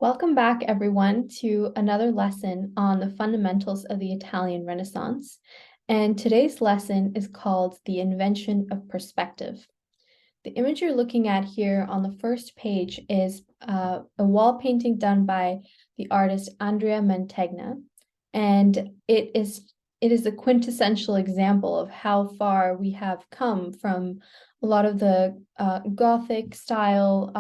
Welcome back, everyone, to another lesson on the fundamentals of the Italian Renaissance. And today's lesson is called The Invention of Perspective. The image you're looking at here on the first page is a wall painting done by the artist Andrea Mantegna. And it is a quintessential example of how far we have come from a lot of the Gothic style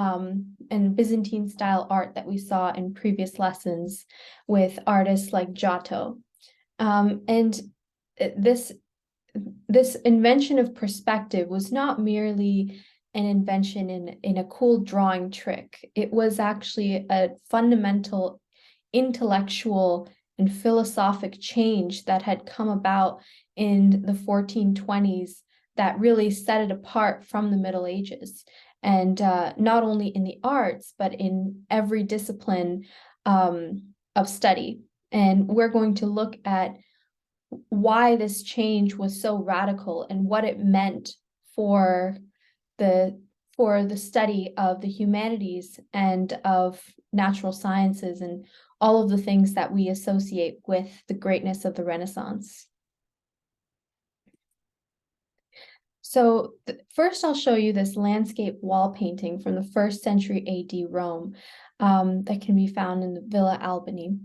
and Byzantine style art that we saw in previous lessons with artists like Giotto. And this invention of perspective was not merely an invention in a cool drawing trick. It was actually a fundamental intellectual and philosophic change that had come about in the 1420s that really set it apart from the Middle Ages. And not only in the arts, but in every discipline of study. And we're going to look at why this change was so radical and what it meant for the study of the humanities and of natural sciences and all of the things that we associate with the greatness of the Renaissance. So first I'll show you this landscape wall painting from the 1st century AD Rome that can be found in the Villa Albani.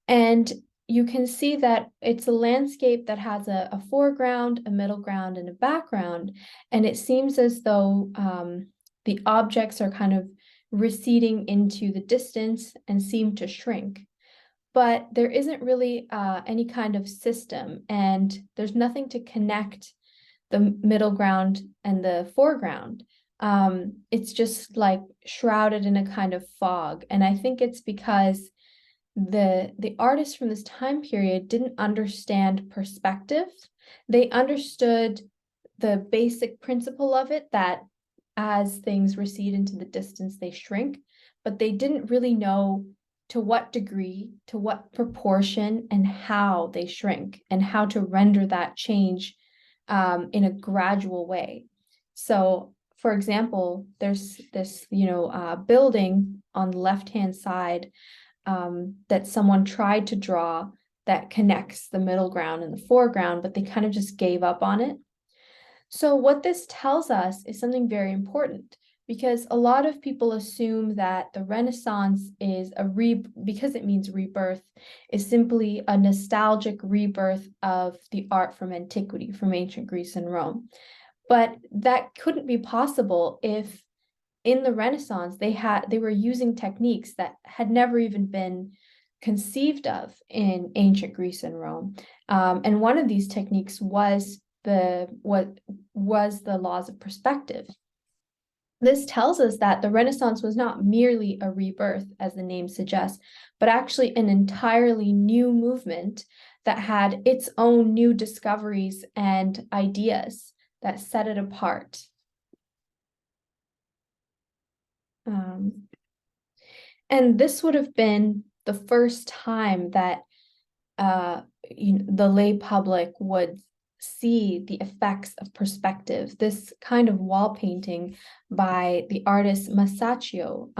And you can see that it's a landscape that has a foreground, a middle ground, and a background. And it seems as though the objects are kind of receding into the distance and seem to shrink. But there isn't really any kind of system, and there's nothing to connect the middle ground and the foreground. It's just like shrouded in a kind of fog. And I think it's because the artists from this time period didn't understand perspective. They understood the basic principle of it, that as things recede into the distance, they shrink, but they didn't really know to what degree, to what proportion, and how they shrink, and how to render that change in a gradual way. So, for example, there's this, building on the left-hand side that someone tried to draw that connects the middle ground and the foreground, but they kind of just gave up on it. So what this tells us is something very important, because a lot of people assume that the Renaissance is because it means rebirth, is simply a nostalgic rebirth of the art from antiquity, from ancient Greece and Rome. But that couldn't be possible if in the Renaissance they were using techniques that had never even been conceived of in ancient Greece and Rome. And one of these techniques was the laws of perspective. This tells us that the Renaissance was not merely a rebirth, as the name suggests, but actually an entirely new movement that had its own new discoveries and ideas that set it apart. And this would have been the first time that the lay public would see the effects of perspective. This kind of wall painting by the artist Masaccio,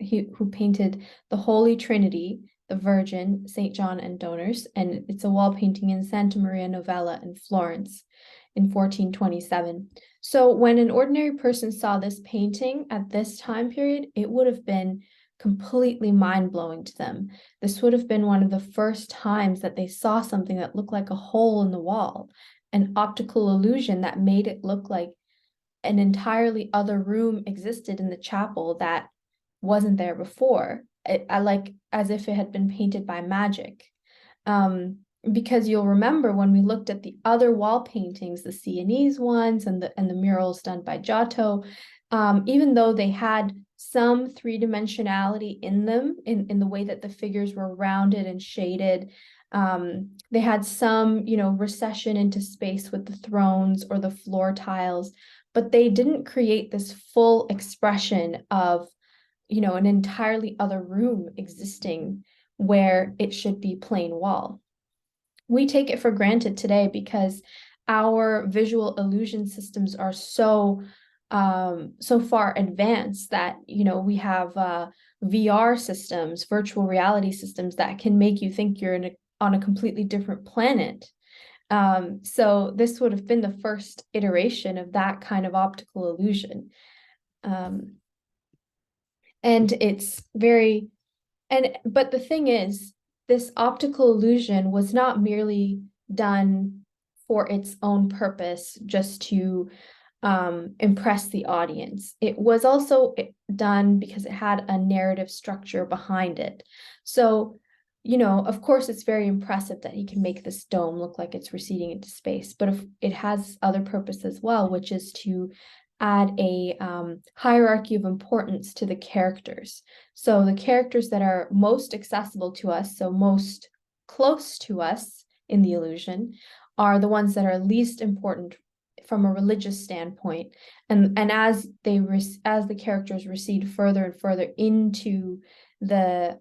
who painted the Holy Trinity, the Virgin, St. John, and Donors, and it's a wall painting in Santa Maria Novella in Florence in 1427. So when an ordinary person saw this painting at this time period, it would have been completely mind-blowing to them. This would have been one of the first times that they saw something that looked like a hole in the wall, an optical illusion that made it look like an entirely other room existed in the chapel that wasn't there before. I like as if it had been painted by magic. Because you'll remember when we looked at the other wall paintings, the Sienese ones and the murals done by Giotto, even though they had some three-dimensionality in them, in the way that the figures were rounded and shaded, they had some, recession into space with the thrones or the floor tiles, but they didn't create this full expression of, an entirely other room existing where it should be plain wall. We take it for granted today because our visual illusion systems are so far advanced that we have VR systems, virtual reality systems that can make you think you're on a completely different planet. So this would have been the first iteration of that kind of optical illusion. And it's very, but the thing is, this optical illusion was not merely done for its own purpose, just to impress the audience. It was also done because it had a narrative structure behind it. So, of course, it's very impressive that he can make this dome look like it's receding into space, but if it has other purpose as well, which is to add a hierarchy of importance to the characters. So the characters that are most accessible to us, so most close to us in the illusion, are the ones that are least important from a religious standpoint. And as the characters recede further and further into the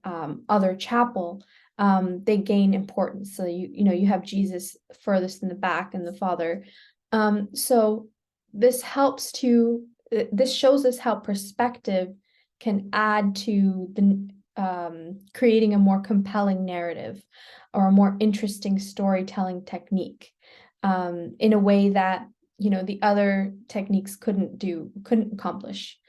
other chapel, they gain importance. So you have Jesus furthest in the back and the Father. So this shows us how perspective can add to the creating a more compelling narrative or a more interesting storytelling technique, in a way that the other techniques couldn't accomplish.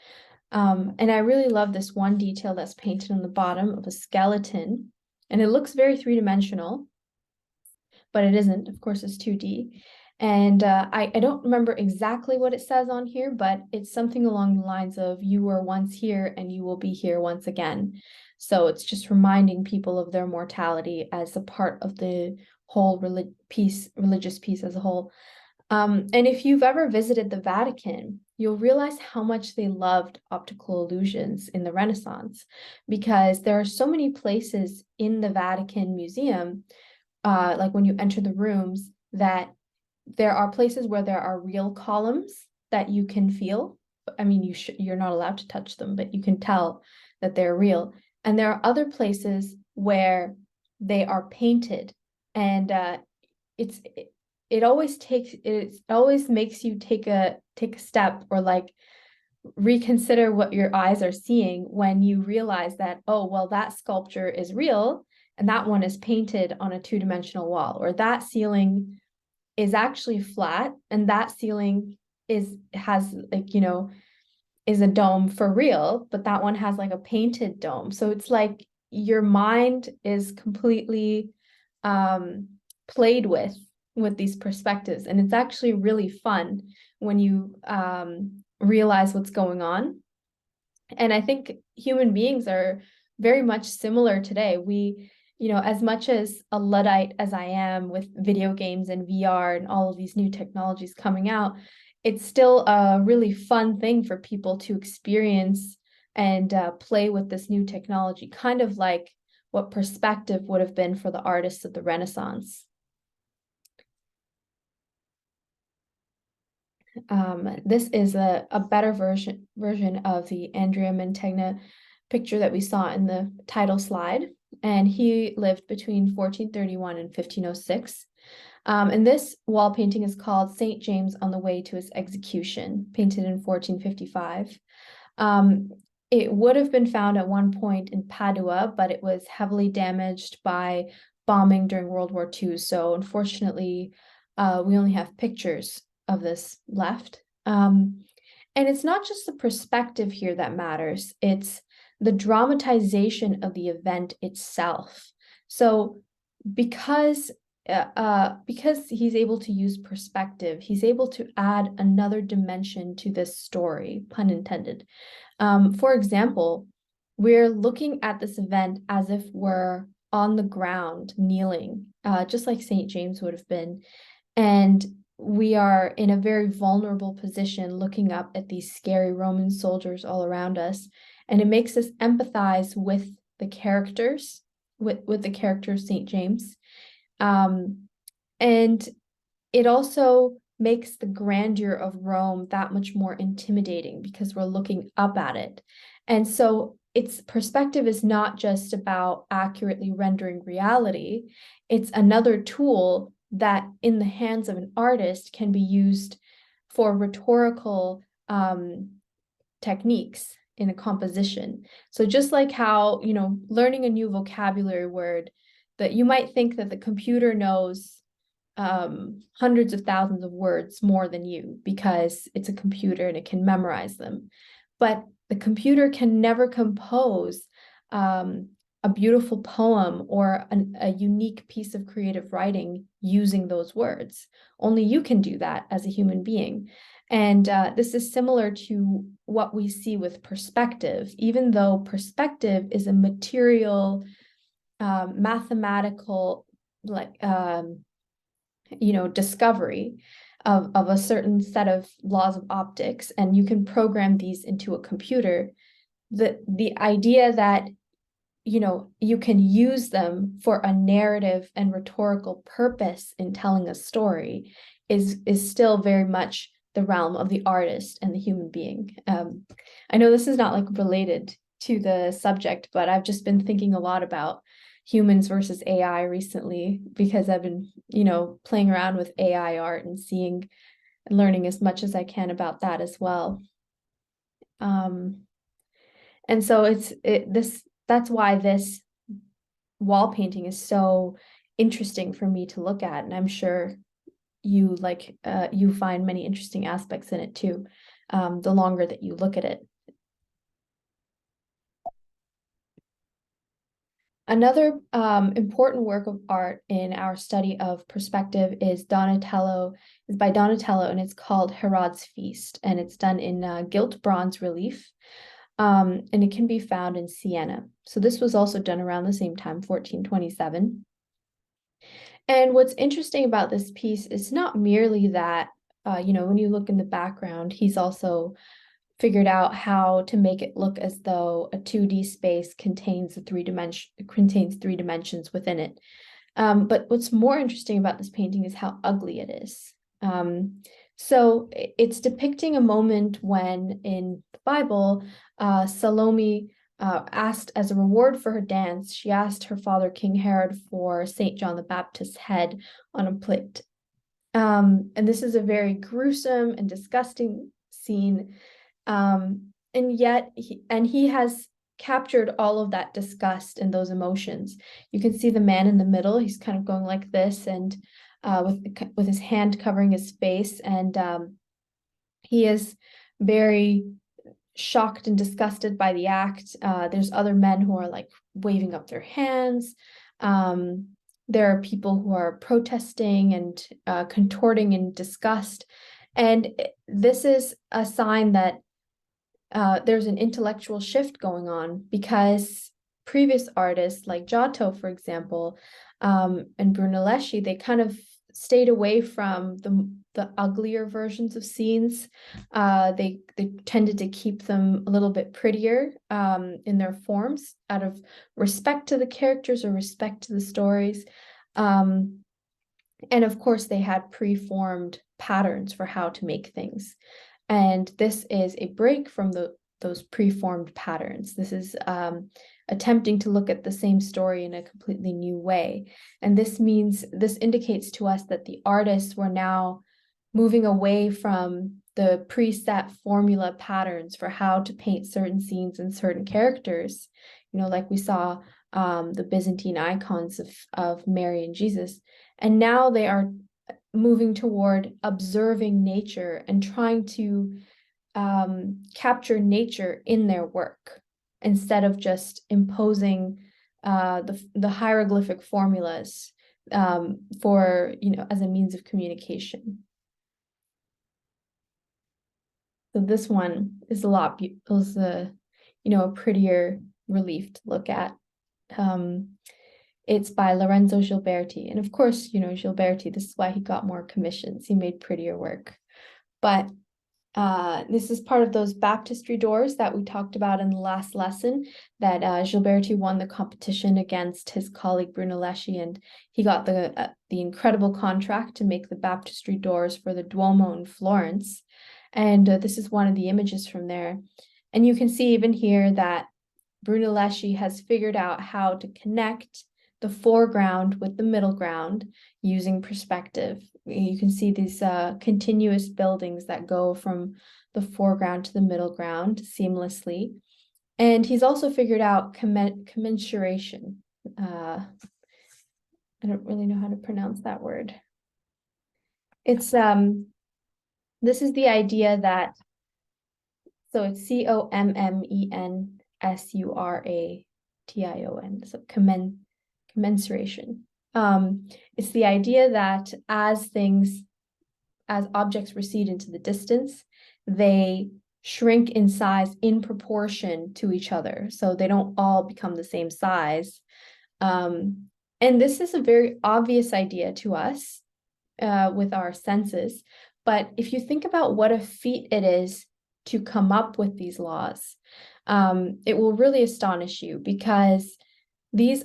And I really love this one detail that's painted on the bottom of a skeleton, and it looks very three-dimensional, but it isn't. Of course, it's 2D. And I don't remember exactly what it says on here, but it's something along the lines of, you were once here and you will be here once again. So it's just reminding people of their mortality as a part of the whole religious piece as a whole. And if you've ever visited the Vatican, you'll realize how much they loved optical illusions in the Renaissance, because there are so many places in the Vatican Museum, like when you enter the rooms, that there are places where there are real columns that you can feel. I mean, you're not allowed to touch them, but you can tell that they're real. And there are other places where they are painted, and it always makes you take a step, or like reconsider what your eyes are seeing when you realize that, oh, well, that sculpture is real and that one is painted on a two-dimensional wall, or that ceiling is actually flat and that ceiling has is a dome for real, but that one has like a painted dome. So it's like your mind is completely played with these perspectives, and it's actually really fun when you realize what's going on. And I think human beings are very much similar today. We, as much as a Luddite as I am with video games and VR and all of these new technologies coming out, it's still a really fun thing for people to experience and play with this new technology, kind of like what perspective would have been for the artists of the Renaissance. This is a better version of the Andrea Mantegna picture that we saw in the title slide, and he lived between 1431 and 1506. And this wall painting is called St. James on the Way to His Execution, painted in 1455. It would have been found at one point in Padua, but it was heavily damaged by bombing during World War II. So unfortunately, we only have pictures of this left. And it's not just the perspective here that matters, it's the dramatization of the event itself. So because he's able to use perspective, he's able to add another dimension to this story, pun intended. For example, we're looking at this event as if we're on the ground, kneeling, just like St. James would have been. And we are in a very vulnerable position looking up at these scary Roman soldiers all around us. And it makes us empathize with the characters, with the character of St. James. And it also makes the grandeur of Rome that much more intimidating because we're looking up at it. And so its perspective is not just about accurately rendering reality, it's another tool that in the hands of an artist can be used for rhetorical techniques. in a composition. So just like how, learning a new vocabulary word, that you might think that the computer knows hundreds of thousands of words more than you because it's a computer and it can memorize them. But the computer can never compose a beautiful poem or a unique piece of creative writing using those words. Only you can do that as a human being. And this is similar to what we see with perspective, even though perspective is a material, mathematical, discovery of a certain set of laws of optics, and you can program these into a computer. The idea that you can use them for a narrative and rhetorical purpose in telling a story is still very much the realm of the artist and the human being. I know this is not like related to the subject, but I've just been thinking a lot about humans versus AI recently because I've been, playing around with AI art and seeing and learning as much as I can about that as well. And so that's why this wall painting is so interesting for me to look at, and I'm sure you you find many interesting aspects in it too, the longer that you look at it. Another important work of art in our study of perspective is by Donatello, and it's called Herod's Feast, and it's done in gilt bronze relief, and it can be found in Siena. So this was also done around the same time, 1427. And what's interesting about this piece is not merely that, when you look in the background, he's also figured out how to make it look as though a 2D space contains three dimensions within it. But what's more interesting about this painting is how ugly it is. So it's depicting a moment when in the Bible, Salome asked, as a reward for her dance, she asked her father, King Herod, for St. John the Baptist's head on a plate. And this is a very gruesome and disgusting scene. And yet he has captured all of that disgust and those emotions. You can see the man in the middle, he's kind of going like this, and with his hand covering his face, and he is very shocked and disgusted by the act. There's other men who are like waving up their hands. There are people who are protesting and contorting in disgust. And this is a sign that there's an intellectual shift going on, because previous artists like Giotto, for example, and Brunelleschi, they kind of stayed away from the uglier versions of scenes. They tended to keep them a little bit prettier in their forms out of respect to the characters or respect to the stories. And of course, they had preformed patterns for how to make things. And this is a break from those preformed patterns. This is attempting to look at the same story in a completely new way. And this indicates to us that the artists were now moving away from the preset formula patterns for how to paint certain scenes and certain characters, like we saw the Byzantine icons of Mary and Jesus. And now they are moving toward observing nature and trying to capture nature in their work, instead of just imposing the hieroglyphic formulas for, as a means of communication. So this one is a prettier relief to look at. It's by Lorenzo Gilberti. And of course, Gilberti, this is why he got more commissions. He made prettier work. But this is part of those baptistry doors that we talked about in the last lesson, that Gilberti won the competition against his colleague Brunelleschi, and he got the incredible contract to make the baptistry doors for the Duomo in Florence. And this is one of the images from there. And you can see even here that Brunelleschi has figured out how to connect the foreground with the middle ground using perspective. you can see these continuous buildings that go from the foreground to the middle ground seamlessly. And he's also figured out commensuration. I don't really know how to pronounce that word. It's this is the idea that, so it's commensuration, so commensuration. It's the idea that as objects recede into the distance, they shrink in size in proportion to each other. So they don't all become the same size. And this is a very obvious idea to us with our senses. But if you think about what a feat it is to come up with these laws, it will really astonish you, because these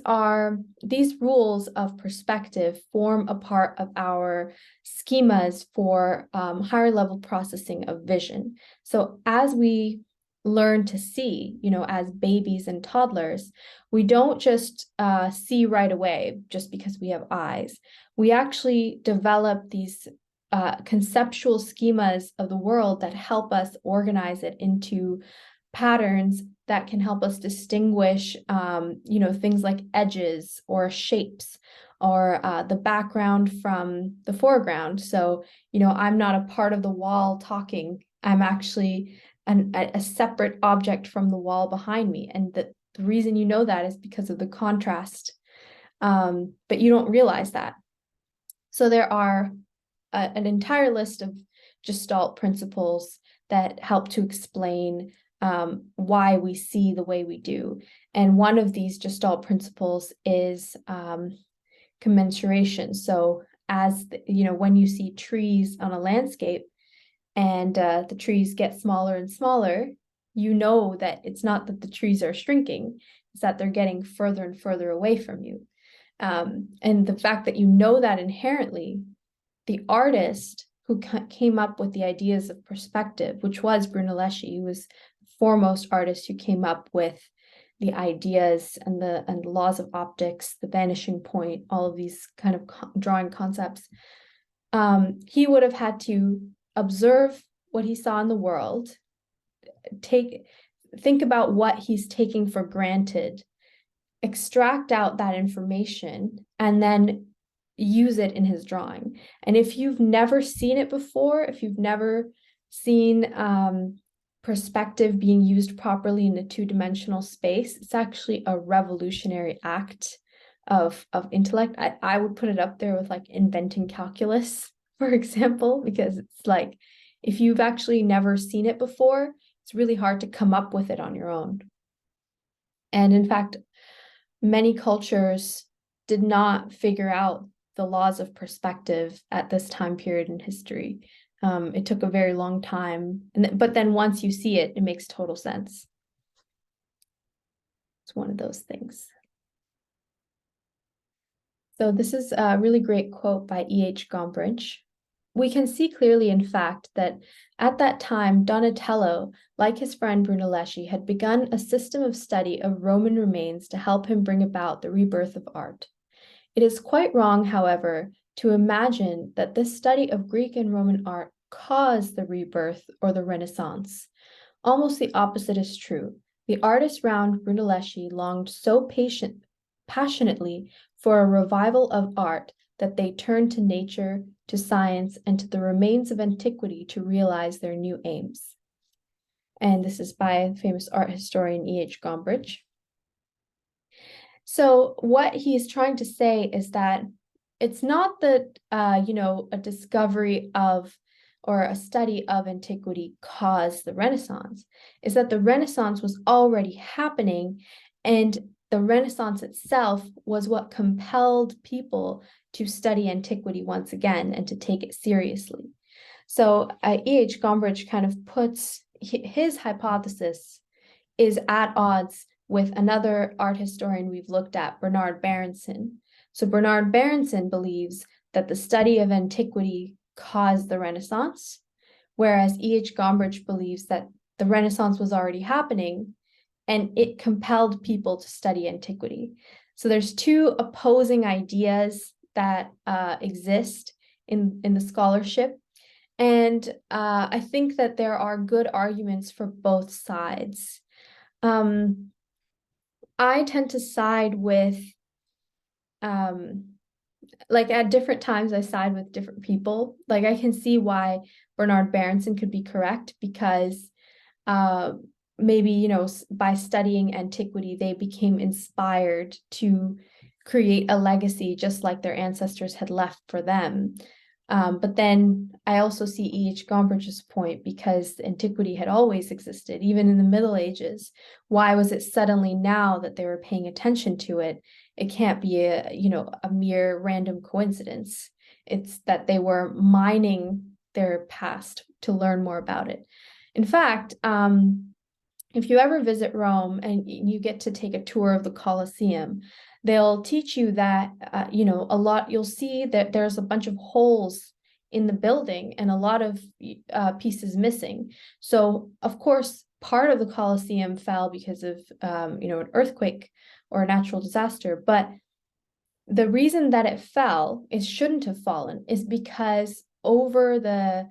rules of perspective form a part of our schemas for higher level processing of vision. So as we learn to see, as babies and toddlers, we don't just see right away just because we have eyes. We actually develop these conceptual schemas of the world that help us organize it into patterns that can help us distinguish, things like edges or shapes, or the background from the foreground. So, I'm not a part of the wall talking. I'm actually a separate object from the wall behind me. And the reason you know that is because of the contrast. But you don't realize that. So there are an entire list of Gestalt principles that help to explain why we see the way we do. And one of these Gestalt principles is commensuration. So as when you see trees on a landscape and the trees get smaller and smaller, you know that it's not that the trees are shrinking, it's that they're getting further and further away from you. And the fact that you know that inherently, the artist who came up with the ideas of perspective, which was Brunelleschi, he was the foremost artist who came up with the ideas and the laws of optics, the vanishing point, all of these kind of drawing concepts. He would have had to observe what he saw in the world, think about what he's taking for granted, extract out that information, and then use it in his drawing. And if you've never seen it before, if you've never seen perspective being used properly in a two-dimensional space, it's actually a revolutionary act of intellect. I would put it up there with like inventing calculus, for example, because it's like, if you've actually never seen it before, it's really hard to come up with it on your own. And in fact, many cultures did not figure out the laws of perspective at this time period in history. It took a very long time, but then once you see it, it makes total sense. It's one of those things. So this is a really great quote by E.H. Gombrich. We can see clearly, in fact, that at that time, Donatello, like his friend Brunelleschi, had begun a system of study of Roman remains to help him bring about the rebirth of art. It is quite wrong, however, to imagine that this study of Greek and Roman art caused the rebirth or the Renaissance. Almost the opposite is true. The artists round Brunelleschi longed so passionately for a revival of art that they turned to nature, to science, and to the remains of antiquity to realize their new aims. And this is by famous art historian E.H. Gombrich. So what he's trying to say is that it's not that, a discovery of or a study of antiquity caused the Renaissance. It's that the Renaissance was already happening, and the Renaissance itself was what compelled people to study antiquity once again and to take it seriously. So E.H. Gombrich kind of puts his hypothesis is at odds with another art historian we've looked at, Bernard Berenson. So Bernard Berenson believes that the study of antiquity caused the Renaissance, whereas E.H. Gombrich believes that the Renaissance was already happening and it compelled people to study antiquity. So there's two opposing ideas that exist in the scholarship. And I think that there are good arguments for both sides. I tend to side with, like at different times, I side with different people. Like I can see why Bernard Berenson could be correct, because uh, maybe, you know, by studying antiquity, they became inspired to create a legacy just like their ancestors had left for them. But then I also see E.H. Gombrich's point, because antiquity had always existed, even in the Middle Ages. Why was it suddenly now that they were paying attention to it? It can't be a, you know, a mere random coincidence. It's that they were mining their past to learn more about it. In fact, if you ever visit Rome and you get to take a tour of the Colosseum, they'll teach you that, you know, a lot, you'll see that there's a bunch of holes in the building and a lot of pieces missing. So, of course, part of the Colosseum fell because of, you know, an earthquake or a natural disaster. But the reason that it fell, it shouldn't have fallen, is because over the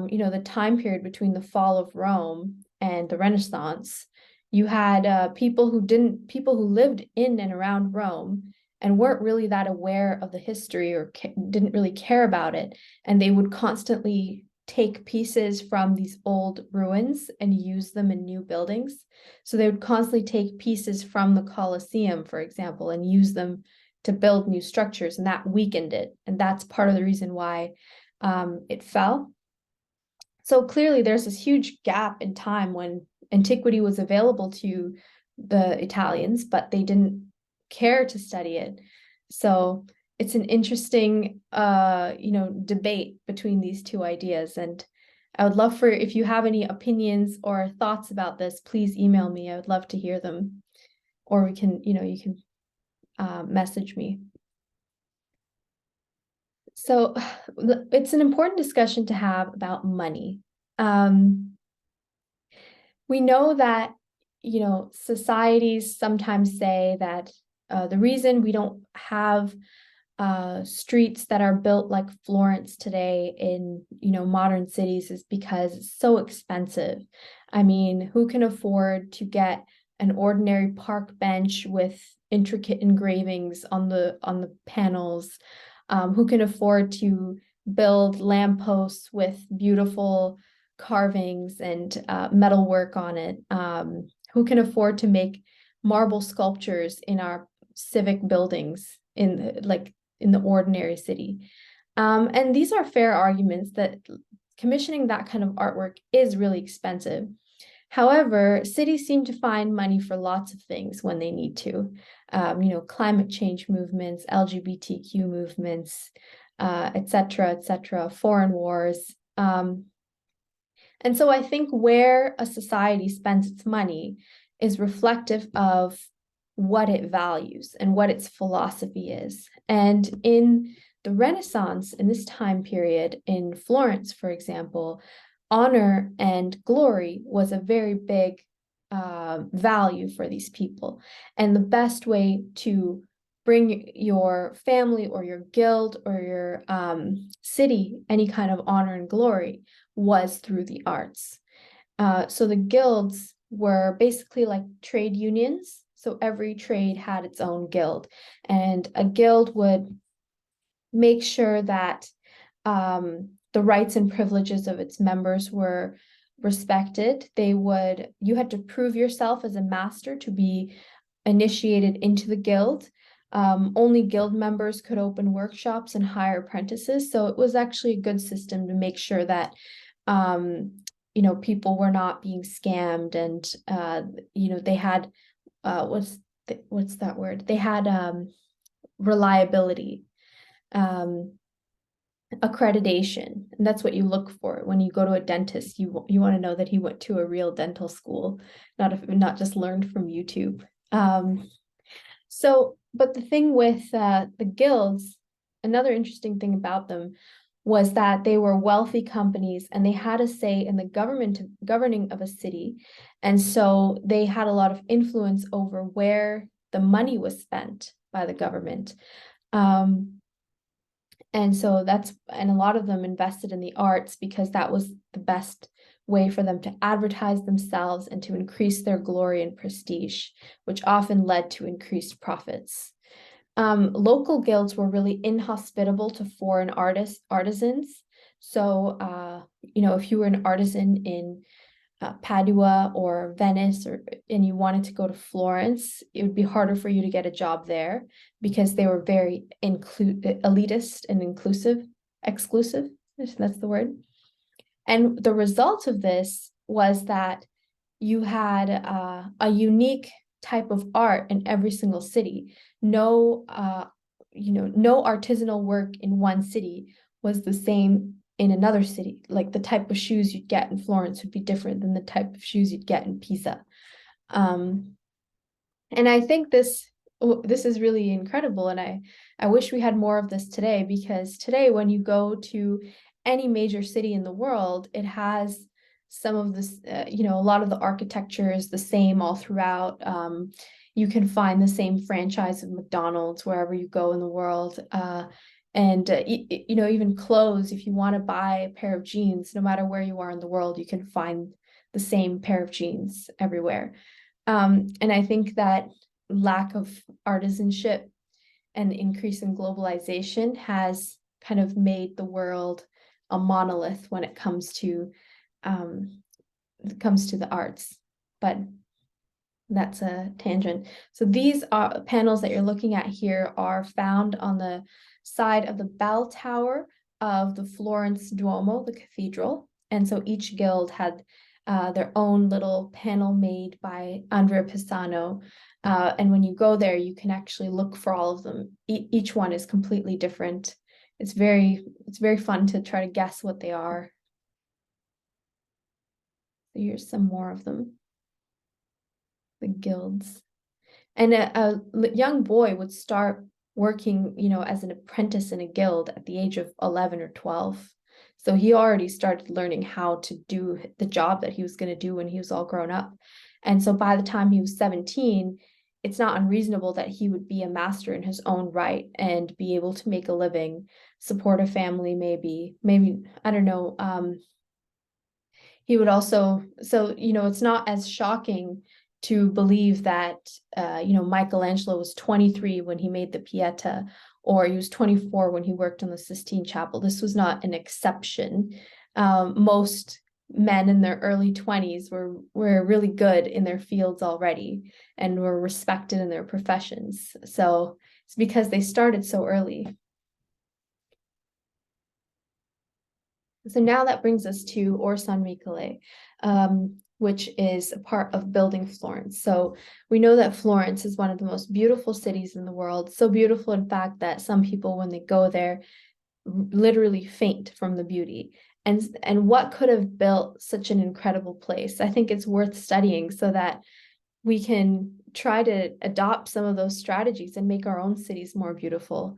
you know, the time period between the fall of Rome and the Renaissance, you had people who lived in and around Rome and weren't really that aware of the history, or didn't really care about it. And they would constantly take pieces from these old ruins and use them in new buildings. So they would constantly take pieces from the Colosseum, for example, and use them to build new structures, and that weakened it. And that's part of the reason why it fell. So clearly there's this huge gap in time when antiquity was available to the Italians, but they didn't care to study it. So it's an interesting, you know, debate between these two ideas. And I would love for, if you have any opinions or thoughts about this, please email me. I would love to hear them. Or we can, you know, you can message me. So it's an important discussion to have about money. We know that, you know, societies sometimes say that the reason we don't have streets that are built like Florence today in, you know, modern cities is because it's so expensive. I mean, who can afford to get an ordinary park bench with intricate engravings on the panels? Who can afford to build lampposts with beautiful carvings and metal work on it? Who can afford to make marble sculptures in our civic buildings in the ordinary city? And these are fair arguments that commissioning that kind of artwork is really expensive. However, cities seem to find money for lots of things when they need to. You know, climate change movements, LGBTQ movements, et cetera, foreign wars. And so I think where a society spends its money is reflective of what it values and what its philosophy is. And in the Renaissance, in this time period, in Florence, for example, honor and glory was a very big value for these people. And the best way to bring your family or your guild or your city any kind of honor and glory was through the arts. So the guilds were basically like trade unions. So every trade had its own guild, and a guild would make sure that the rights and privileges of its members were respected. You had to prove yourself as a master to be initiated into the guild. Only guild members could open workshops and hire apprentices. So it was actually a good system to make sure that, you know, people were not being scammed, and, you know, they had, what's that word? They had reliability. Accreditation, and that's what you look for when you go to a dentist. You want to know that he went to a real dental school, not just learned from YouTube. So, but the thing with the guilds, another interesting thing about them was that they were wealthy companies and they had a say in the governing of a city, and so they had a lot of influence over where the money was spent by the government. And so and a lot of them invested in the arts because that was the best way for them to advertise themselves and to increase their glory and prestige, which often led to increased profits. Local guilds were really inhospitable to foreign artisans. So, if you were an artisan in Padua or Venice, and you wanted to go to Florence, it would be harder for you to get a job there because they were very elitist and exclusive, if that's the word. And the result of this was that you had a unique type of art in every single city. No artisanal work in one city was the same in another city. Like the type of shoes you'd get in Florence would be different than the type of shoes you'd get in Pisa. And I think this is really incredible, and I wish we had more of this today, because today when you go to any major city in the world, it has some of this, a lot of the architecture is the same all throughout. You can find the same franchise of McDonald's wherever you go in the world. And even clothes, if you want to buy a pair of jeans, no matter where you are in the world, you can find the same pair of jeans everywhere. And I think that lack of artisanship and increase in globalization has kind of made the world a monolith when it comes to the arts. But that's a tangent. So these panels that you're looking at here are found on the side of the bell tower of the Florence Duomo, the cathedral. And so each guild had their own little panel made by Andrea Pisano. And when you go there, you can actually look for all of them. Each one is completely different. It's very fun to try to guess what they are. So here's some more of them. The guilds. And a young boy would start working, as an apprentice in a guild at the age of 11 or 12. So he already started learning how to do the job that he was going to do when he was all grown up. And so by the time he was 17, it's not unreasonable that he would be a master in his own right and be able to make a living, support a family, maybe, I don't know. He would also, so, it's not as shocking to believe that, Michelangelo was 23 when he made the Pieta, or he was 24 when he worked on the Sistine Chapel. This was not an exception. Most men in their early 20s were really good in their fields already and were respected in their professions. So it's because they started so early. So now that brings us to Orsanmichele, which is a part of building Florence. So we know that Florence is one of the most beautiful cities in the world. So beautiful, in fact, that some people, when they go there, literally faint from the beauty. And what could have built such an incredible place? I think it's worth studying so that we can try to adopt some of those strategies and make our own cities more beautiful.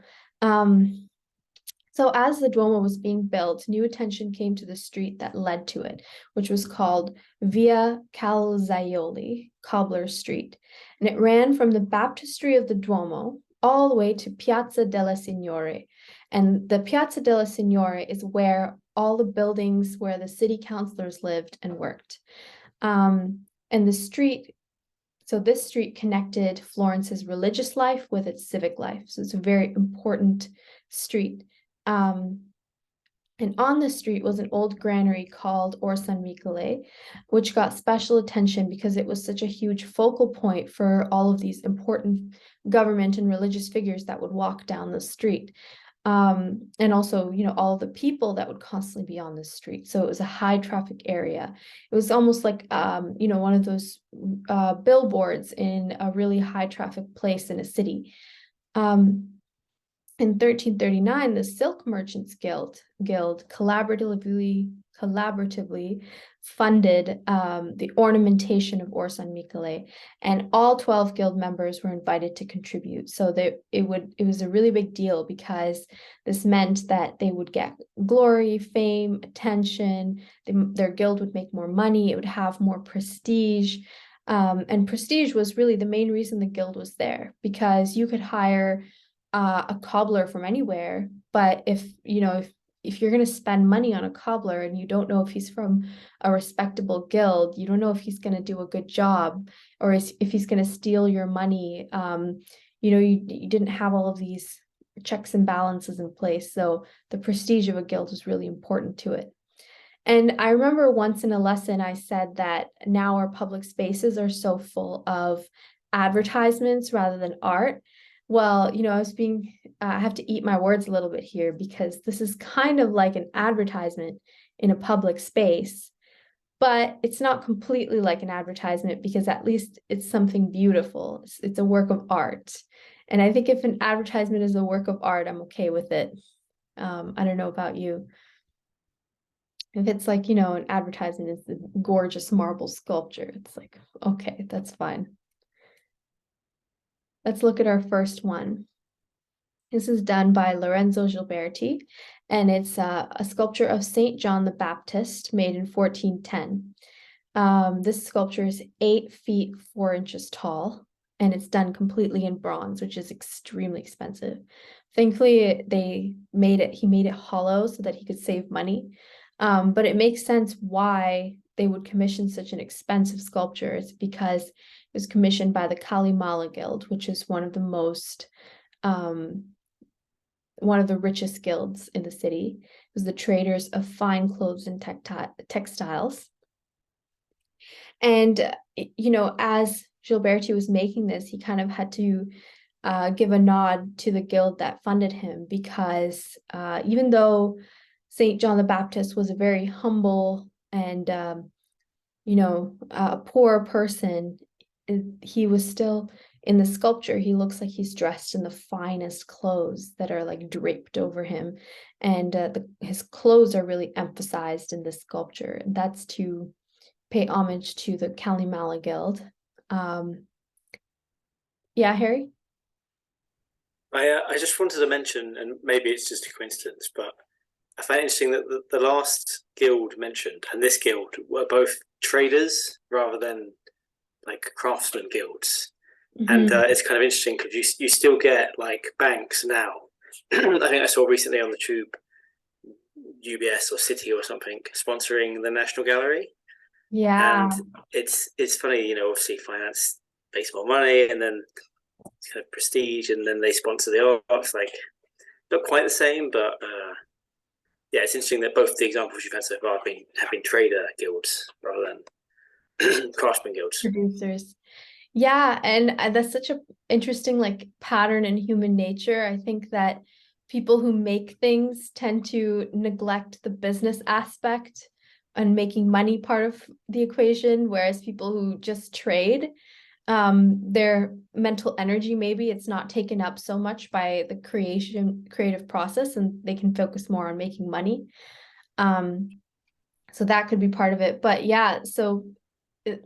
So as the Duomo was being built, new attention came to the street that led to it, which was called Via Calzaioli, Cobbler Street. And it ran from the baptistry of the Duomo all the way to Piazza della Signore. And the Piazza della Signore is where all the buildings where the city councilors lived and worked. And this street connected Florence's religious life with its civic life. So it's a very important street. And on the street was an old granary called Orsanmichele, which got special attention because it was such a huge focal point for all of these important government and religious figures that would walk down the street. And also, all the people that would constantly be on the street. So it was a high traffic area. It was almost like, one of those billboards in a really high traffic place in a city. In 1339, the Silk Merchants Guild collaboratively funded the ornamentation of Orsanmichele, and all 12 guild members were invited to contribute. So it was a really big deal, because this meant that they would get glory, fame, attention. Their guild would make more money. It would have more prestige. And prestige was really the main reason the guild was there, because you could hire a cobbler from anywhere But if you're going to spend money on a cobbler and you don't know if he's from a respectable guild, you don't know if he's going to do a good job, or if he's going to steal your money, you didn't have all of these checks and balances in place. So the prestige of a guild is really important to it. And I remember once in a lesson, I said that now our public spaces are so full of advertisements rather than art. Well, I have to eat my words a little bit here, because this is kind of like an advertisement in a public space, but it's not completely like an advertisement, because at least it's something beautiful. It's a work of art. And I think if an advertisement is a work of art, I'm okay with it. I don't know about you. If it's like, an advertisement is the gorgeous marble sculpture, it's like, okay, that's fine. Let's look at our first one. This is done by Lorenzo Gilberti, and it's a sculpture of Saint John the Baptist made in 1410. This sculpture is 8 feet 4 inches tall, and it's done completely in bronze, which is extremely expensive. Thankfully, he made it hollow so that he could save money. But it makes sense why they would commission such an expensive sculpture. It's because it was commissioned by the Kalimala Guild, which is one of the richest guilds in the city. It was the traders of fine clothes and textiles. And, as Gilberti was making this, he kind of had to give a nod to the guild that funded him, because even though St. John the Baptist was a very humble and, a poor person, he was still, in the sculpture, he looks like he's dressed in the finest clothes that are like draped over him. And his clothes are really emphasized in this sculpture. And that's to pay homage to the Kalimala Guild. Yeah, Harry? I just wanted to mention, and maybe it's just a coincidence, but I find it interesting that the last guild mentioned and this guild were both traders rather than like craftsman guilds. And it's kind of interesting because you still get like banks now. I think I saw recently on the tube UBS or City or something sponsoring the National Gallery. Yeah. And it's funny, obviously finance makes more money, and then it's kind of prestige, and then they sponsor the arts. Like not quite the same, but yeah, it's interesting that both the examples you've had so far have been trader guilds rather than craftsman guilds. Producers. Yeah, and that's such a interesting like pattern in human nature. I think that people who make things tend to neglect the business aspect and making money part of the equation, whereas people who just trade, their mental energy, maybe it's not taken up so much by the creative process, and they can focus more on making money. So that could be part of it. But yeah, so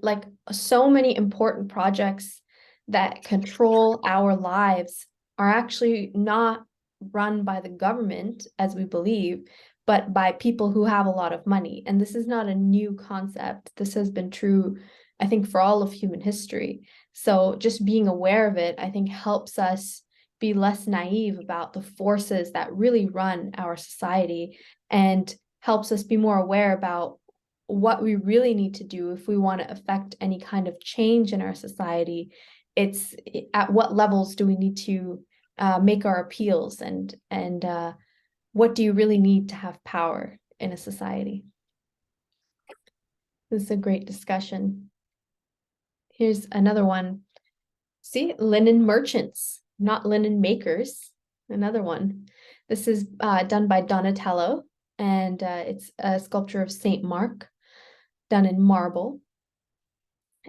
like so many important projects that control our lives are actually not run by the government as we believe, but by people who have a lot of money. And this is not a new concept. This has been true, I think, for all of human history. So just being aware of it, I think, helps us be less naive about the forces that really run our society, and helps us be more aware about what we really need to do if we want to affect any kind of change in our society. It's at what levels do we need to make our appeals, and what do you really need to have power in a society? This is a great discussion. Here's another one. See, linen merchants, not linen makers. Another one. This is done by Donatello, and it's a sculpture of Saint Mark, done in marble.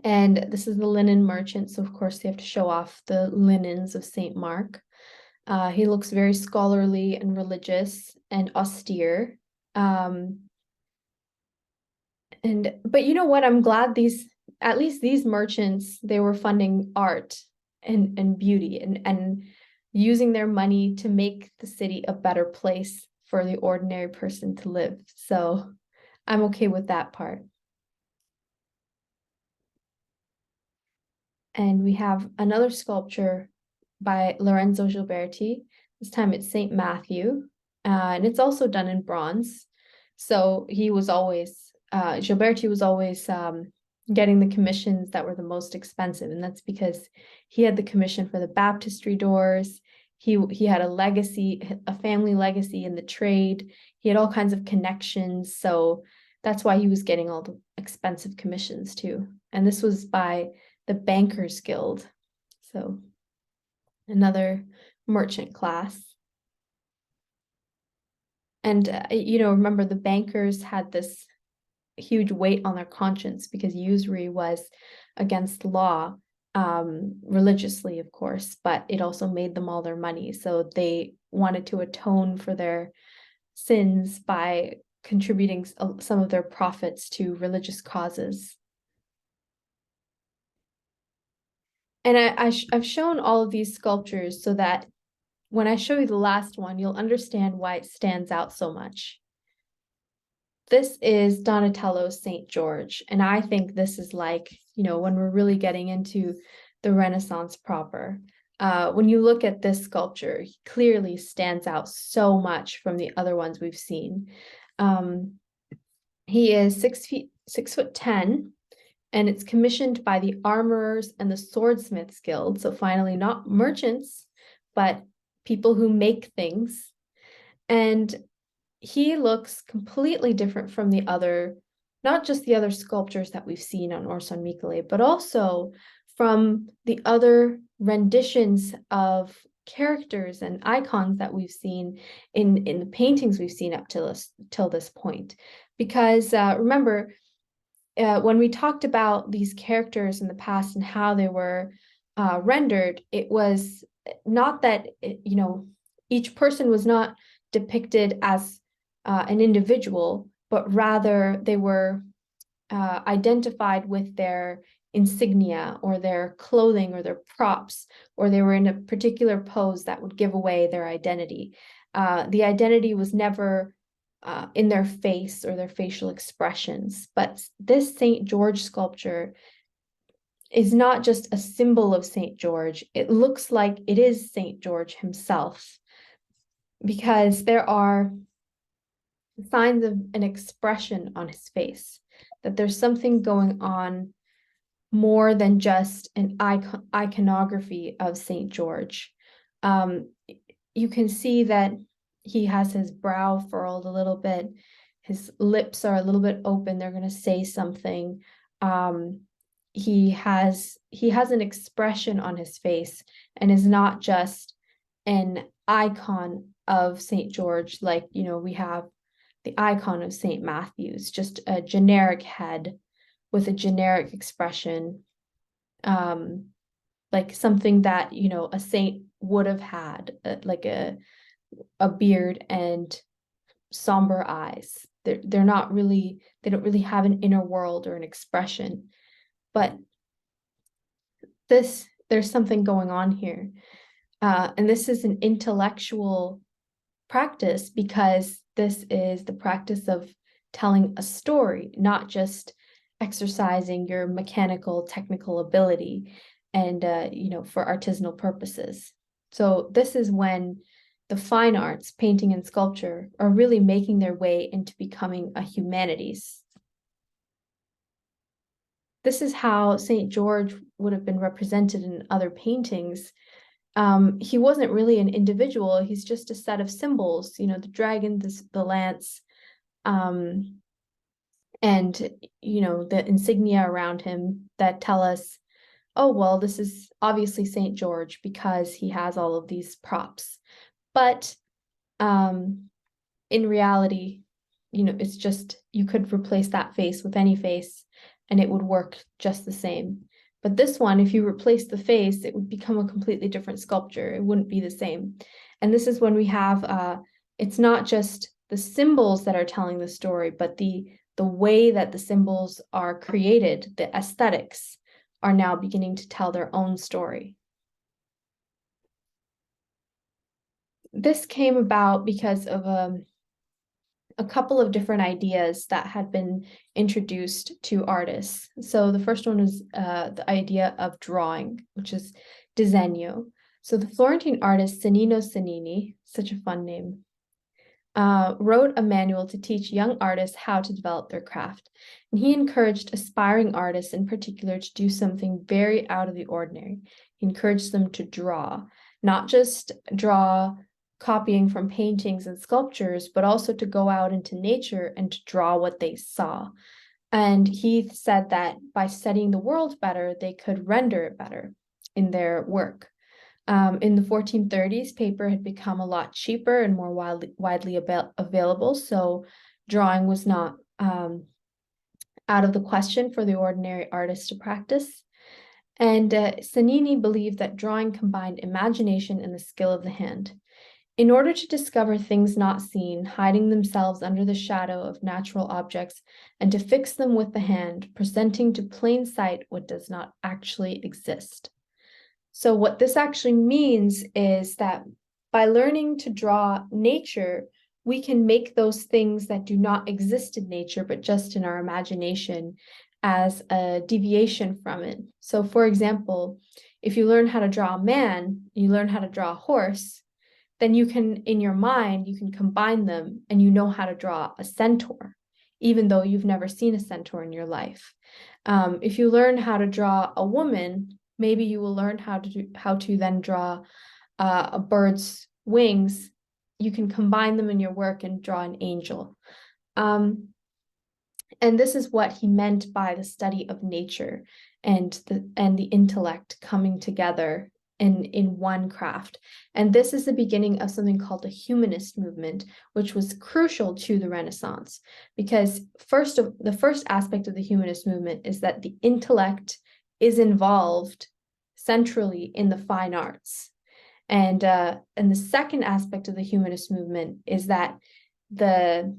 And this is the linen merchant, so of course they have to show off the linens of Saint Mark. He looks very scholarly and religious and austere. But you know what? I'm glad at least these merchants, they were funding art and beauty, and using their money to make the city a better place for the ordinary person to live. So I'm okay with that part. And we have another sculpture by Lorenzo Gilberti. This time it's Saint Matthew. and it's also done in bronze. So he was always, Gilberti was always getting the commissions that were the most expensive, and that's because he had the commission for the baptistry doors. He had a legacy, a family legacy in the trade. He had all kinds of connections, so that's why he was getting all the expensive commissions too. And this was by the Bankers Guild, so another merchant class. And remember, the bankers had this huge weight on their conscience because usury was against law, religiously, of course, but it also made them all their money. So they wanted to atone for their sins by contributing some of their profits to religious causes. And I've shown all of these sculptures so that when I show you the last one, you'll understand why it stands out so much. This is Donatello's St. George, and I think this is like, when we're really getting into the Renaissance proper. When you look at this sculpture, he clearly stands out so much from the other ones we've seen. He is 6'10", and it's commissioned by the Armorers and the Swordsmiths Guild. So finally, not merchants, but people who make things. And he looks completely different from the other, not just the other sculptures that we've seen on Orsanmichele, but also from the other renditions of characters and icons that we've seen in the paintings we've seen up till this point. Because remember, when we talked about these characters in the past and how they were rendered, it was not that, each person was not depicted as an individual, but rather they were identified with their insignia or their clothing or their props, or they were in a particular pose that would give away their identity. The identity was never in their face or their facial expressions, but this St. George sculpture is not just a symbol of St. George. It looks like it is St. George himself, because there are signs of an expression on his face, that there's something going on more than just an iconography of St. George. You can see that he has his brow furrowed a little bit. His lips are a little bit open. They're going to say something. He has an expression on his face and is not just an icon of St. George, like, we have the icon of St. Matthew's, just a generic head with a generic expression, like something that, a saint would have had, like a beard and somber eyes. They're not really, they don't really have an inner world or an expression. But there's something going on here. And this is an intellectual practice, because this is the practice of telling a story, not just exercising your mechanical, technical ability and, for artisanal purposes. So this is when the fine arts, painting and sculpture, are really making their way into becoming a humanities. This is how St. George would have been represented in other paintings. He wasn't really an individual. He's just a set of symbols, the dragon, the lance, and, the insignia around him that tell us, oh, well, this is obviously St. George because he has all of these props. But in reality, it's just, you could replace that face with any face and it would work just the same. But this one, if you replace the face, it would become a completely different sculpture. It wouldn't be the same. And this is when we have, it's not just the symbols that are telling the story, but the way that the symbols are created, the aesthetics, are now beginning to tell their own story. This came about because of a couple of different ideas that had been introduced to artists. So the first one was the idea of drawing, which is disegno. So the Florentine artist Cennino Cennini, such a fun name, wrote a manual to teach young artists how to develop their craft. And he encouraged aspiring artists in particular to do something very out of the ordinary. He encouraged them to draw, not just draw copying from paintings and sculptures, but also to go out into nature and to draw what they saw. And he said that by studying the world better, they could render it better in their work. In the 1430s, paper had become a lot cheaper and more widely available, so drawing was not out of the question for the ordinary artist to practice. And Sannini believed that drawing combined imagination and the skill of the hand. In order to discover things not seen, hiding themselves under the shadow of natural objects, and to fix them with the hand, presenting to plain sight what does not actually exist. So what this actually means is that by learning to draw nature, we can make those things that do not exist in nature, but just in our imagination, as a deviation from it. So for example, if you learn how to draw a man, you learn how to draw a horse, then you can, in your mind, you can combine them and you know how to draw a centaur, even though you've never seen a centaur in your life. If you learn how to draw a woman, maybe you will learn how to then draw a bird's wings. You can combine them in your work and draw an angel. And this is what he meant by the study of nature and the intellect coming together in one craft. And this is the beginning of something called the Humanist movement, which was crucial to the Renaissance, because the first aspect of the Humanist movement is that the intellect is involved centrally in the fine arts. And the second aspect of the Humanist movement is that the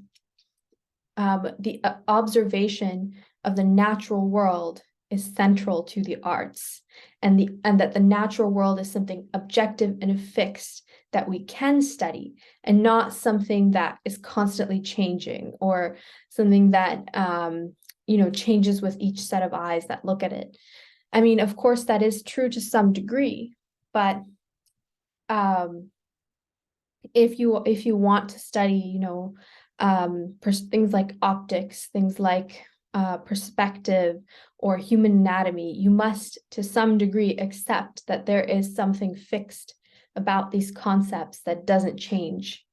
observation of the natural world is central to the arts, and that the natural world is something objective and fixed that we can study, and not something that is constantly changing, or something that changes with each set of eyes that look at it. I mean, of course, that is true to some degree, but if you want to study, things like optics, things like perspective or human anatomy, you must, to some degree, accept that there is something fixed about these concepts that doesn't change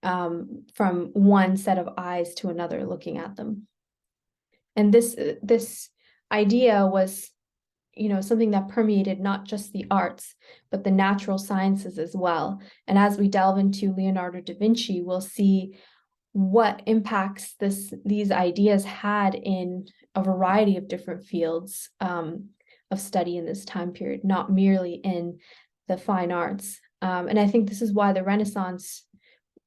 from one set of eyes to another looking at them. And this idea was, something that permeated not just the arts, but the natural sciences as well. And as we delve into Leonardo da Vinci, we'll see what impacts these ideas had in a variety of different fields of study in this time period, not merely in the fine arts. And I think this is why the Renaissance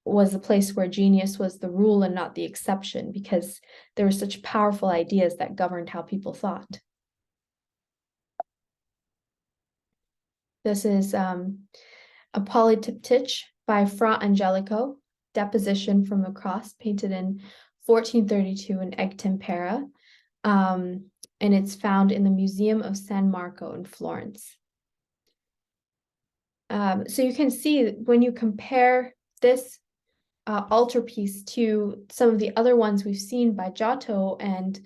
was a place where genius was the rule and not the exception, because there were such powerful ideas that governed how people thought. This is a polyptych by Fra Angelico, deposition from the cross, painted in 1432 in Egtempera, and it's found in the Museum of San Marco in Florence. So you can see when you compare this altarpiece to some of the other ones we've seen by Giotto and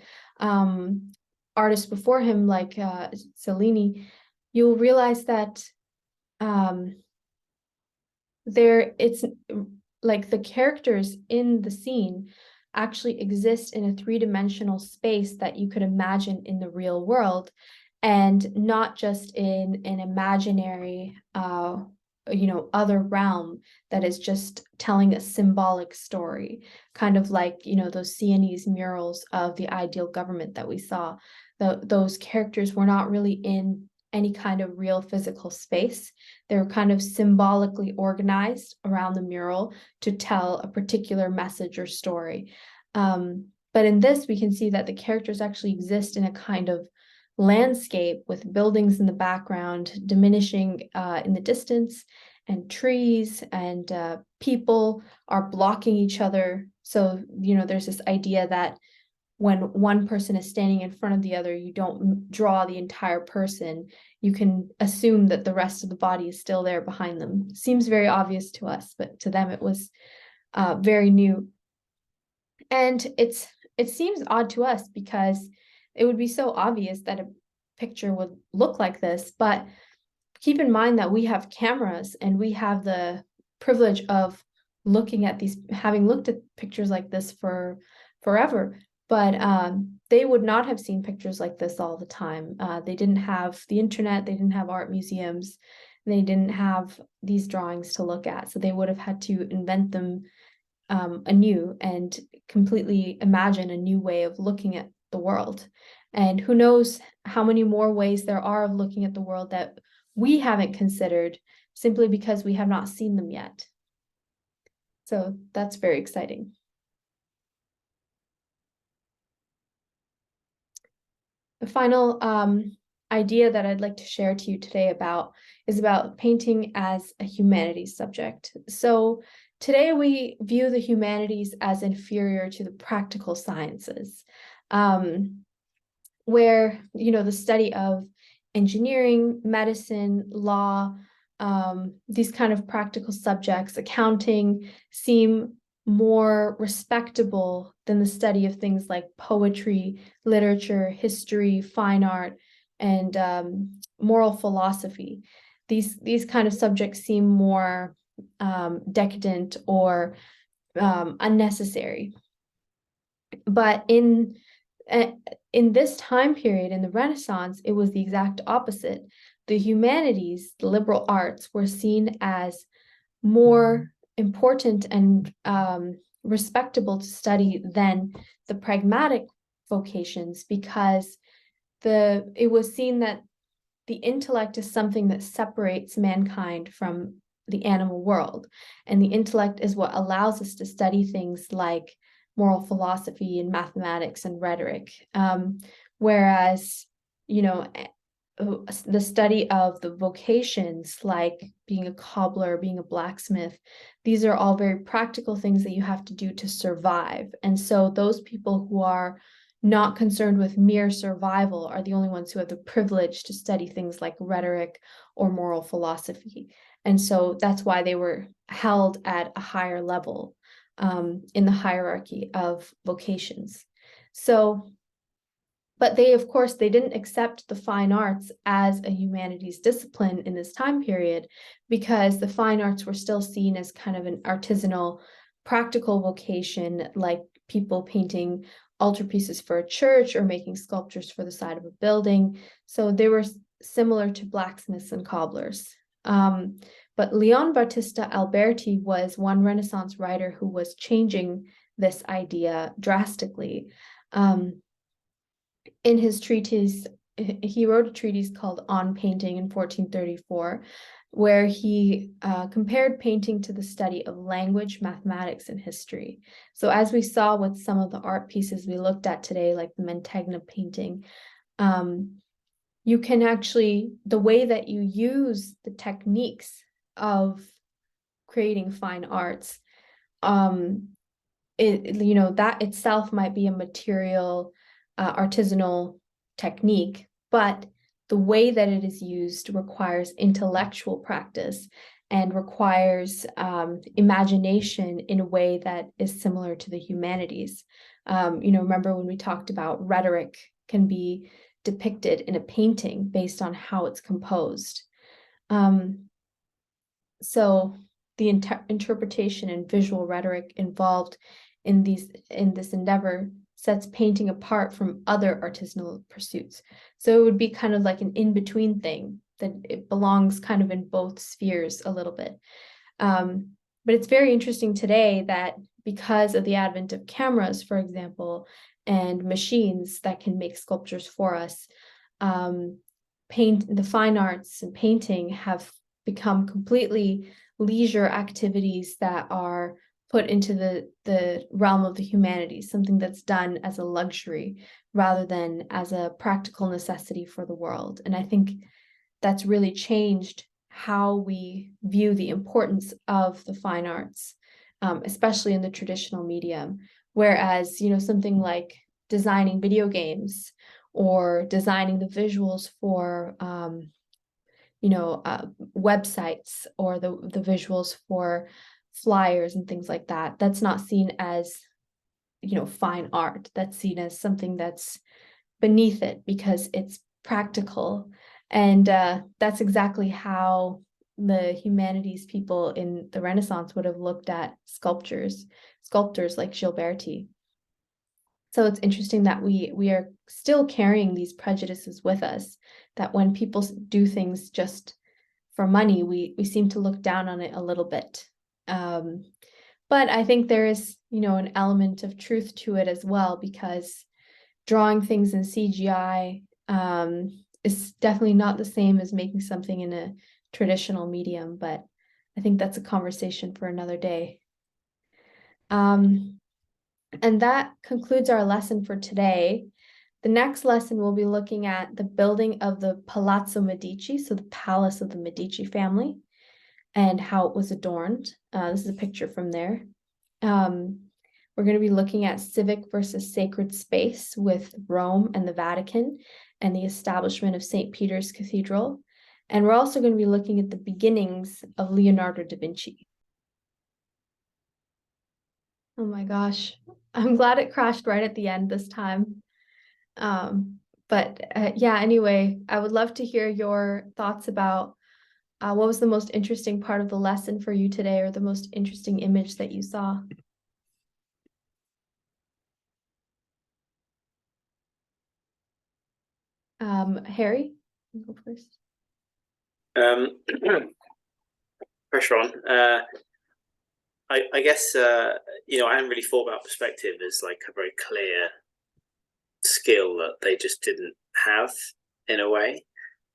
artists before him like Cellini, you'll realize that it's like the characters in the scene actually exist in a three-dimensional space that you could imagine in the real world, and not just in an imaginary other realm that is just telling a symbolic story, kind of like those Sienese murals of the ideal government that we saw. Those characters were not really in any kind of real physical space. They were kind of symbolically organized around the mural to tell a particular message or story. But in this, we can see that the characters actually exist in a kind of landscape with buildings in the background diminishing in the distance, and trees and people are blocking each other. So, there's this idea that when one person is standing in front of the other, you don't draw the entire person. You can assume that the rest of the body is still there behind them. Seems very obvious to us, but to them it was very new. And it seems odd to us because it would be so obvious that a picture would look like this, but keep in mind that we have cameras and we have the privilege of looking at these, having looked at pictures like this for forever. But they would not have seen pictures like this all the time. They didn't have the internet, they didn't have art museums, they didn't have these drawings to look at. So they would have had to invent them anew and completely imagine a new way of looking at the world. And who knows how many more ways there are of looking at the world that we haven't considered simply because we have not seen them yet. So that's very exciting. The final idea that I'd like to share to you today is about painting as a humanities subject. So today we view the humanities as inferior to the practical sciences, where, the study of engineering, medicine, law, these kind of practical subjects, accounting, seem more respectable than the study of things like poetry, literature, history, fine art, and moral philosophy. These kind of subjects seem more decadent or unnecessary. But in this time period, in the Renaissance, it was the exact opposite. The humanities, the liberal arts, were seen as more important and respectable to study than the pragmatic vocations, because it was seen that the intellect is something that separates mankind from the animal world, and the intellect is what allows us to study things like moral philosophy and mathematics and rhetoric, whereas the study of the vocations, like being a cobbler, being a blacksmith, these are all very practical things that you have to do to survive. And so those people who are not concerned with mere survival are the only ones who have the privilege to study things like rhetoric or moral philosophy. And so that's why they were held at a higher level in the hierarchy of vocations. So, but of course, they didn't accept the fine arts as a humanities discipline in this time period, because the fine arts were still seen as kind of an artisanal, practical vocation, like people painting altarpieces for a church or making sculptures for the side of a building. So they were similar to blacksmiths and cobblers. But Leon Battista Alberti was one Renaissance writer who was changing this idea drastically. In his treatise, he wrote a treatise called On Painting in 1434, where he compared painting to the study of language, mathematics, and history. So as we saw with some of the art pieces we looked at today, like the Mantegna painting, you can actually, the way that you use the techniques of creating fine arts, that itself might be a material, artisanal technique, but the way that it is used requires intellectual practice and requires imagination in a way that is similar to the humanities. Remember when we talked about rhetoric can be depicted in a painting based on how it's composed. So the interpretation and visual rhetoric involved in this endeavor sets painting apart from other artisanal pursuits. So it would be kind of like an in-between thing, that it belongs kind of in both spheres a little bit. But it's very interesting today that because of the advent of cameras, for example, and machines that can make sculptures for us, the fine arts and painting have become completely leisure activities that are put into the realm of the humanities, something that's done as a luxury rather than as a practical necessity for the world. And I think that's really changed how we view the importance of the fine arts, especially in the traditional medium. Whereas, something like designing video games or designing the visuals for websites, or the visuals for flyers and things like that. That's not seen as, fine art. That's seen as something that's beneath it because it's practical. And that's exactly how the humanities people in the Renaissance would have looked at sculptors like Gilberti. So it's interesting that we are still carrying these prejudices with us, that when people do things just for money, we seem to look down on it a little bit. But I think there is, an element of truth to it as well, because drawing things in CGI is definitely not the same as making something in a traditional medium, but I think that's a conversation for another day. And that concludes our lesson for today. The next lesson, we'll be looking at the building of the Palazzo Medici, so the palace of the Medici family, and how it was adorned. This is a picture from there. We're going to be looking at civic versus sacred space with Rome and the Vatican and the establishment of St. Peter's Cathedral. And we're also going to be looking at the beginnings of Leonardo da Vinci. Oh my gosh, I'm glad it crashed right at the end this time. Yeah, anyway, I would love to hear your thoughts about what was the most interesting part of the lesson for you today, or the most interesting image that you saw. Harry, you go first. Pressure on. I guess I hadn't really thought about perspective as like a very clear skill that they just didn't have in a way.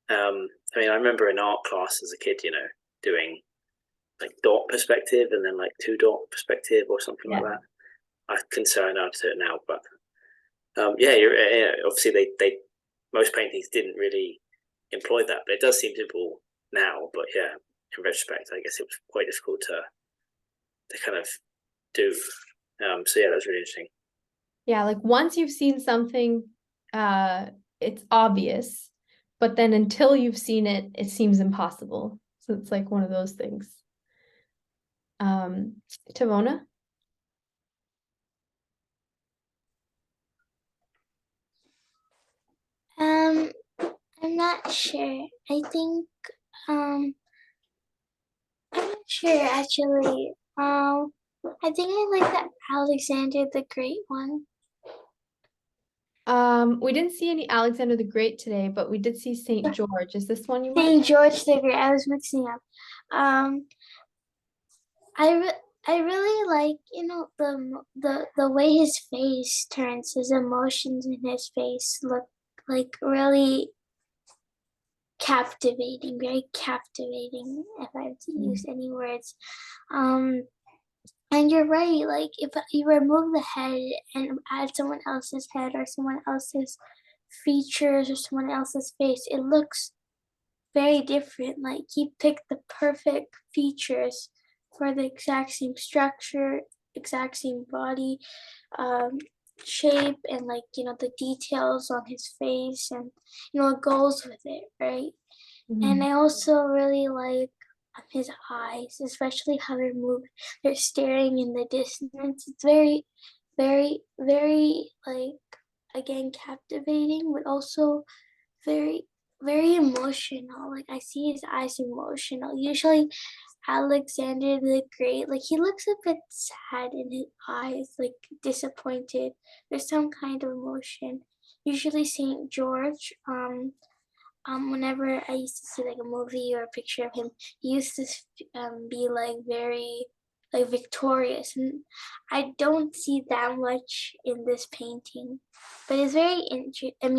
I remember in art class as a kid, doing like dot perspective and then like 2-dot perspective or something like that. I can say I know how to do it now, but obviously they most paintings didn't really employ that, but it does seem simple now. But yeah, in retrospect, I guess it was quite difficult to kind of do. So yeah, that was really interesting. Yeah, like once you've seen something, it's obvious, but then until you've seen it, it seems impossible. So it's like one of those things. Tavona? I'm not sure. I'm not sure actually. I think I like the Alexander the Great one. We didn't see any Alexander the Great today, but we did see St. George. Is this one you want? St. George the Great. I was mixing up. I really like, the way his face turns, his emotions in his face look like really captivating, very captivating, if I have to use any words. And you're right, like if you remove the head and add someone else's head or someone else's features or someone else's face, it looks very different. Like he picked the perfect features for the exact same structure, exact same body shape, and the details on his face, and it goes with it, right? And I also really like his eyes, especially how they're staring in the distance. It's very, very, very, like, again, captivating, but also very, very emotional. Like I see his eyes emotional. Usually Alexander the Great, like he looks a bit sad in his eyes, like disappointed. There's some kind of emotion. Usually St. George, whenever I used to see like a movie or a picture of him, he used to be like very like victorious, and I don't see that much in this painting, but it's very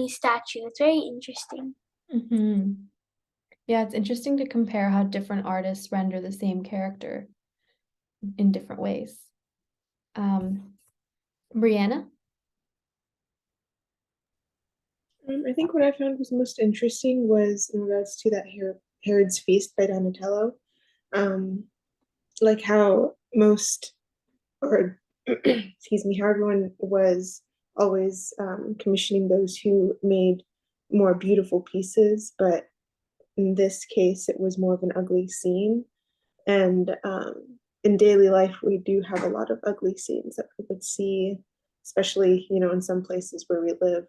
statue. It's very interesting. Yeah, it's interesting to compare how different artists render the same character in different ways. Brianna? I think what I found was most interesting was in regards to that Herod's Feast by Donatello. Like how excuse me, how everyone was always commissioning those who made more beautiful pieces, but in this case, it was more of an ugly scene. And in daily life, we do have a lot of ugly scenes that we would see, especially, in some places where we live.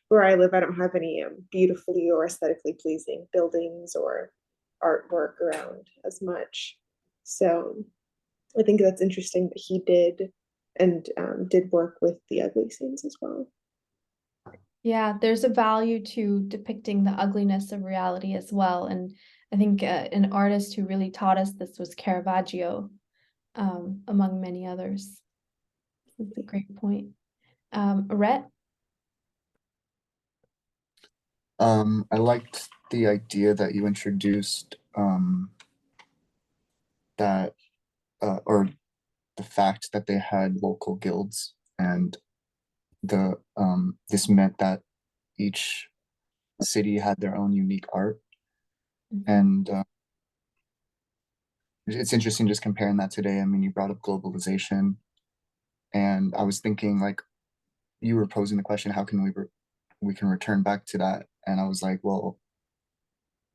Where I live, I don't have any beautifully or aesthetically pleasing buildings or artwork around as much. So I think that's interesting that he did work with the ugly scenes as well. Yeah, there's a value to depicting the ugliness of reality as well. And I think an artist who really taught us this was Caravaggio, among many others. That's a great point. Rhett? I liked the idea that you introduced, that or the fact that they had local guilds, and this meant that each city had their own unique art. And it's interesting just comparing that today. I mean, you brought up globalization, and I was thinking, like, you were posing the question, how can we can return back to that? And I was like, well,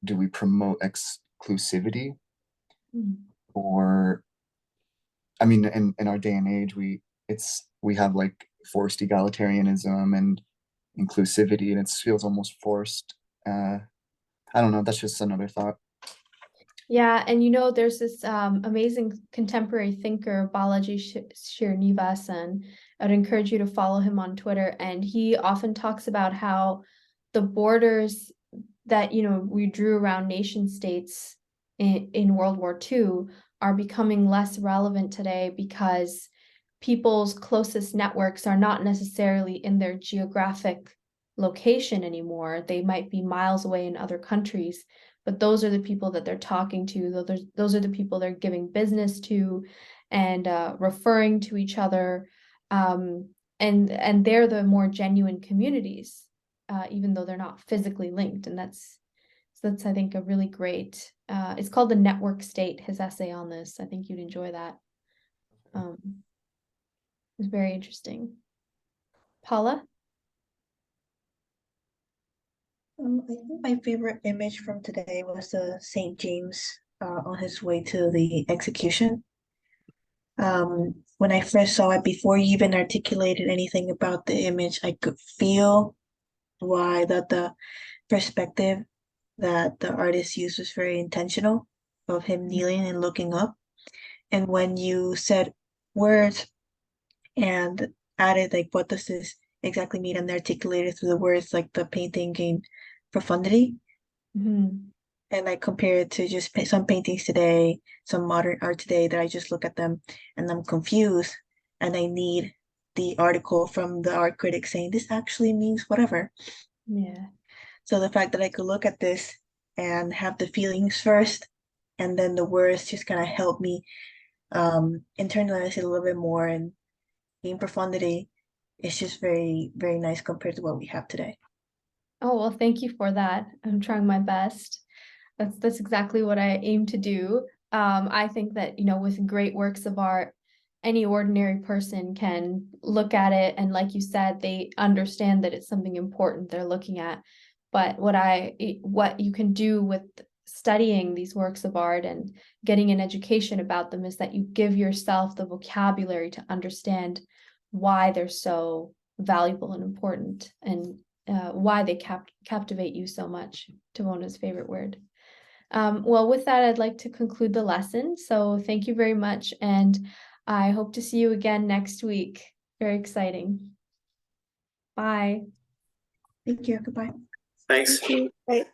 do we promote exclusivity? Or, I mean, in our day and age, we have like forced egalitarianism and inclusivity, and it feels almost forced. I don't know, that's just another thought. Yeah, and there's this amazing contemporary thinker, Balaji Srinivasan. I'd encourage you to follow him on Twitter, and he often talks about how the borders that we drew around nation states in World War II are becoming less relevant today because people's closest networks are not necessarily in their geographic location anymore. They might be miles away in other countries, but those are the people that they're talking to. Those are the people they're giving business to and referring to each other. And they're the more genuine communities, even though they're not physically linked. And that's I think a really great, it's called The Network State, his essay on this. I think you'd enjoy that. It's very interesting. Paula? I think my favorite image from today was St. James on his way to the execution. When I first saw it, before you even articulated anything about the image, I could feel why the perspective that the artist used was very intentional, of him kneeling and looking up. And when you said words and added like what does this exactly mean, and articulated through the words, like the painting gained profundity. And I compare it to just some paintings today, some modern art today, that I just look at them and I'm confused, and I need the article from the art critic saying this actually means whatever. Yeah. So the fact that I could look at this and have the feelings first, and then the words just kind of help me internalize it a little bit more and gain profundity, it's just very, very nice compared to what we have today. Oh, well, thank you for that. I'm trying my best. That's exactly what I aim to do. I think that, with great works of art, any ordinary person can look at it, and like you said, they understand that it's something important they're looking at. But what you can do with studying these works of art and getting an education about them is that you give yourself the vocabulary to understand why they're so valuable and important, and why they captivate you so much, Tavona's favorite word. Well, with that, I'd like to conclude the lesson. So thank you very much, and I hope to see you again next week. Very exciting. Bye. Thank you. Goodbye. Thanks. Thank you. Bye.